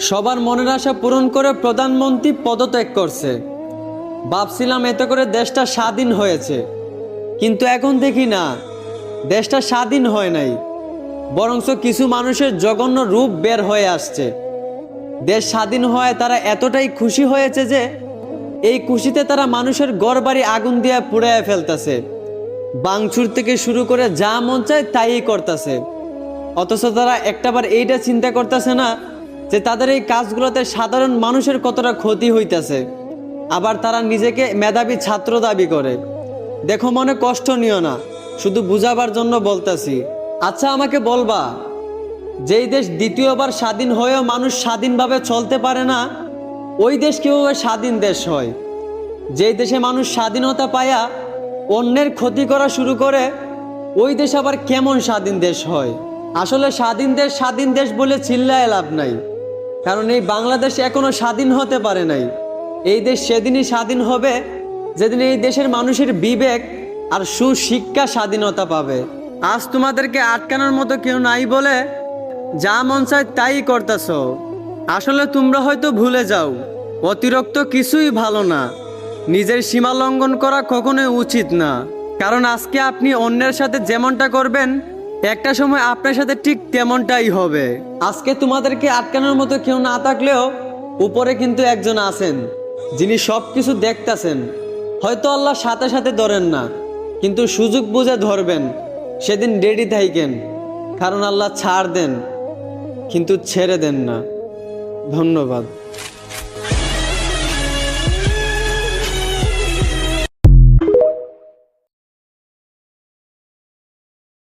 সবার মনের আশা পূরণ করে প্রধানমন্ত্রী পদত্যাগ করছে। ভাবছিলাম এতে করে দেশটা স্বাধীন হয়েছে, কিন্তু এখন দেখি না, দেশটা স্বাধীন হয় নাই, বরঞ্চ কিছু মানুষের জঘন্য রূপ বের হয়ে আসছে। দেশ স্বাধীন হয় তারা এতটাই খুশি হয়েছে যে এই খুশিতে তারা মানুষের ঘরবাড়ি আগুন দিয়ে পুড়াইয়া ফেলতেছে, ভাঙচুর থেকে শুরু করে যা মন চায় তাই করতেছে। অথচ তারা একটাবার এইটা চিন্তা করতেছে না যে তাদের এই কাজগুলোতে সাধারণ মানুষের কতটা ক্ষতি হইতেছে। আবার তারা নিজেকে মেধাবী ছাত্র দাবি করে। দেখো, মনে কষ্ট নিও না, শুধু বুঝাবার জন্য বলতেছি। আচ্ছা, আমাকে বলবা, যেই দেশ দ্বিতীয়বার স্বাধীন হয়েও মানুষ স্বাধীনভাবে চলতে পারে না, ওই দেশ কিভাবে স্বাধীন দেশ হয়? যেই দেশে মানুষ স্বাধীনতা পায়া অন্যের ক্ষতি করা শুরু করে, ওই দেশ আবার কেমন স্বাধীন দেশ হয়? আসলে স্বাধীন দেশ বলে চিল্লায় লাভ নাই, কারণ এই বাংলাদেশ এখনো স্বাধীন হতে পারে নাই। এই দেশ সেদিনই স্বাধীন হবে যেদিন এই দেশের মানুষের বিবেক আর সুশিক্ষা স্বাধীনতা পাবে। আজ তোমাদেরকে আটকানোর মতো কেউ নাই বলে যা মন চায় তাই করতেছ। আসলে তোমরা হয়তো ভুলে যাও, অতিরিক্ত কিছুই ভালো না। নিজের সীমা লঙ্ঘন করা কখনোই উচিত না, কারণ আজকে আপনি অন্যের সাথে যেমনটা করবেন, একটা সময় আপনার সাথে ঠিক তেমনটাই হবে। আজকে তোমাদেরকে আটকানোর মতো কেউ না থাকলেও উপরে কিন্তু একজন আছেন, যিনি সব কিছু দেখতেছেন। হয়তো আল্লাহ সাথে সাথে ধরেন না, কিন্তু সুযোগ বুঝে ধরবেন। সেদিন রেডি থাকেন, কারণ আল্লাহ ছাড় দেন কিন্তু ছেড়ে দেন না। ধন্যবাদ।